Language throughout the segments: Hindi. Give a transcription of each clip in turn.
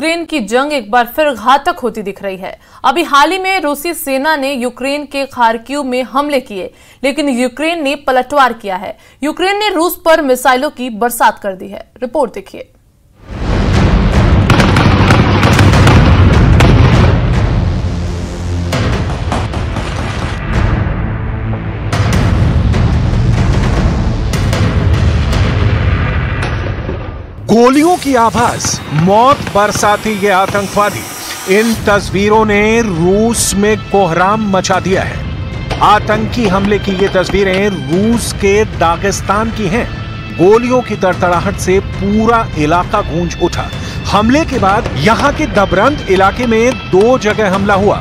यूक्रेन की जंग एक बार फिर घातक होती दिख रही है। अभी हाल ही में रूसी सेना ने यूक्रेन के खार्किव में हमले किए, लेकिन यूक्रेन ने पलटवार किया है। यूक्रेन ने रूस पर मिसाइलों की बरसात कर दी है। रिपोर्ट देखिए। गोलियों की आवाज, मौत बरसाते ये आतंकवादी, इन तस्वीरों ने रूस में कोहराम मचा दिया है। आतंकी हमले की ये तस्वीरें रूस के दागिस्तान की हैं। गोलियों की तड़तड़ाहट से पूरा इलाका गूंज उठा। हमले के बाद यहां के दबरंद इलाके में 2 जगह हमला हुआ।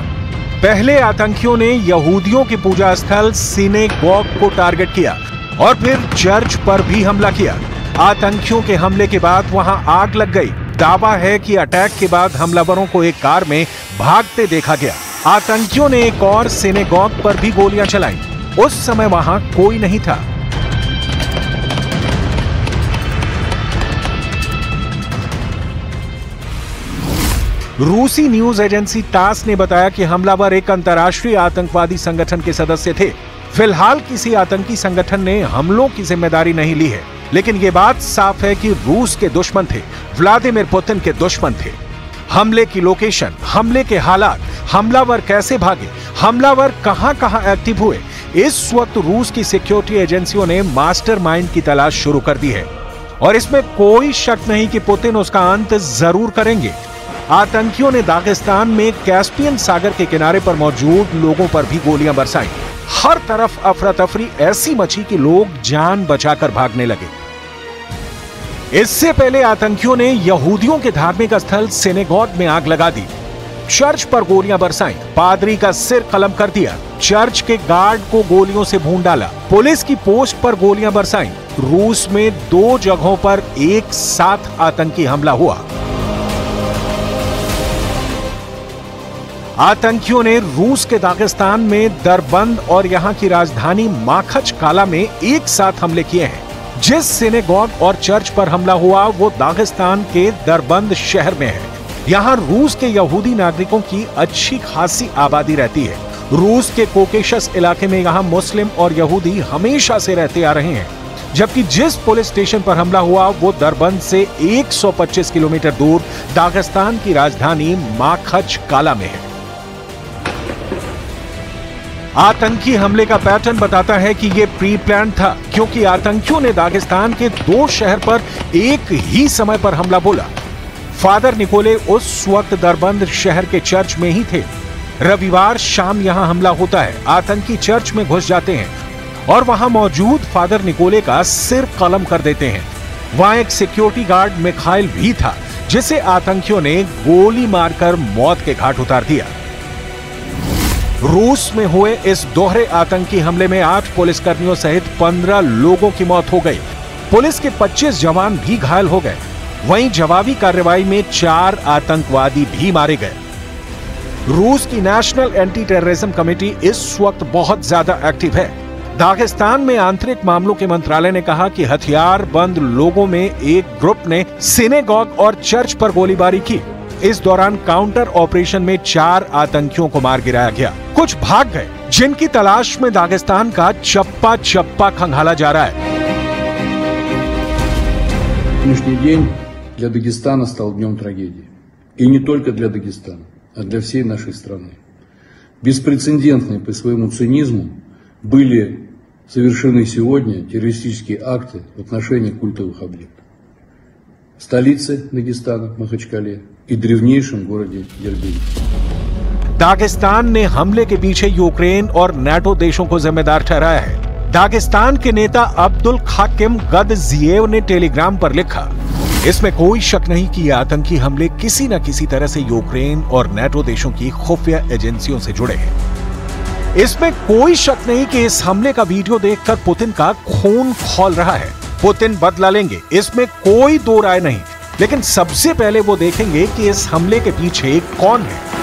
पहले आतंकियों ने यहूदियों के पूजा स्थल सिनेगॉग को टारगेट किया और फिर चर्च पर भी हमला किया। आतंकियों के हमले के बाद वहां आग लग गई। दावा है कि अटैक के बाद हमलावरों को एक कार में भागते देखा गया। आतंकियों ने एक और सिनेगॉग पर भी गोलियां चलाईं। उस समय वहां कोई नहीं था। रूसी न्यूज एजेंसी टास ने बताया कि हमलावर एक अंतर्राष्ट्रीय आतंकवादी संगठन के सदस्य थे। फिलहाल किसी आतंकी संगठन ने हमलों की जिम्मेदारी नहीं ली है, लेकिन यह बात साफ है कि रूस के दुश्मन थे, व्लादिमीर पुतिन के दुश्मन थे। हमले की लोकेशन, हमले के हालात, हमलावर कैसे भागे, हमलावर कहां-कहां एक्टिव हुए, इस वक्त रूस की सिक्योरिटी एजेंसियों ने मास्टरमाइंड की तलाश शुरू कर दी है और इसमें कोई शक नहीं कि पुतिन उसका अंत जरूर करेंगे। आतंकियों ने दागिस्तान में कैस्पियन सागर के किनारे पर मौजूद लोगों पर भी गोलियां बरसाई। हर तरफ अफरा तफरी ऐसी मची कि लोग जान बचाकर भागने लगे। इससे पहले आतंकियों ने यहूदियों के धार्मिक स्थल सिनेगॉग में आग लगा दी, चर्च पर गोलियां बरसाई, पादरी का सिर कलम कर दिया, चर्च के गार्ड को गोलियों से भून डाला, पुलिस की पोस्ट पर गोलियां बरसाई। रूस में 2 जगहों पर एक साथ आतंकी हमला हुआ। आतंकियों ने रूस के दागिस्तान में दरबंद और यहां की राजधानी माखचकाला में एक साथ हमले किए हैं। जिस सिनेगॉग और चर्च पर हमला हुआ वो दागिस्तान के दरबंद शहर में है। यहां रूस के यहूदी नागरिकों की अच्छी खासी आबादी रहती है। रूस के कोकेशस इलाके में यहां मुस्लिम और यहूदी हमेशा से रहते आ रहे हैं। जबकि जिस पुलिस स्टेशन पर हमला हुआ वो दरबंद से 125 किलोमीटर दूर दागिस्तान की राजधानी माखचकाला में है। आतंकी हमले का पैटर्न बताता है कि यह प्री प्लान था, क्योंकि आतंकियों ने दागिस्तान के 2 शहर पर एक ही समय पर हमला बोला। फादर निकोले उस वक्त दरबंद शहर के चर्च में ही थे। रविवार शाम यहां हमला होता है। आतंकी चर्च में घुस जाते हैं और वहां मौजूद फादर निकोले का सिर कलम कर देते हैं। वहां एक सिक्योरिटी गार्ड मिखाइल भी था, जिसे आतंकियों ने गोली मारकर मौत के घाट उतार दिया। रूस में हुए इस दोहरे आतंकी हमले में 8 पुलिसकर्मियों सहित 15 लोगों की मौत हो गई। पुलिस के 25 जवान भी घायल हो गए। वहीं जवाबी कार्रवाई में 4 आतंकवादी भी मारे गए। रूस की नेशनल एंटी टेररिज्म कमेटी इस वक्त बहुत ज्यादा एक्टिव है। दागिस्तान में आंतरिक मामलों के मंत्रालय ने कहा कि हथियार बंद लोगों में एक ग्रुप ने सिनेगॉग और चर्च पर गोलीबारी की। इस दौरान काउंटर ऑपरेशन में 4 आतंकियों को मार गिराया गया। कुछ भाग गए, जिनकी तलाश में दागिस्तान का चप्पा चप्पा खंगाला जा रहा है। Сегодняшний день для Дагестана стал днем трагедии. И не только для Дагестана, а для всей нашей страны. Беспрецедентные по своему цинизму были совершены сегодня террористические акты в отношении культовых объектов. В столице Дагестана, Махачкале, и древнейшем городе Дербент. दागिस्तान ने हमले के पीछे यूक्रेन और नाटो देशों को जिम्मेदार ठहराया है। दागिस्तान के नेता अब्दुल खाकिम गदजिएव ने टेलीग्राम पर लिखा, इसमें कोई शक नहीं कि ये आतंकी हमले किसी न किसी तरह से यूक्रेन और नाटो देशों की खुफिया एजेंसियों से जुड़े हैं। इसमें कोई शक नहीं कि इस हमले का वीडियो देखकर पुतिन का खून खौल रहा है। पुतिन बदला लेंगे, इसमें कोई दो राय नहीं, लेकिन सबसे पहले वो देखेंगे कि इस हमले के पीछे कौन है।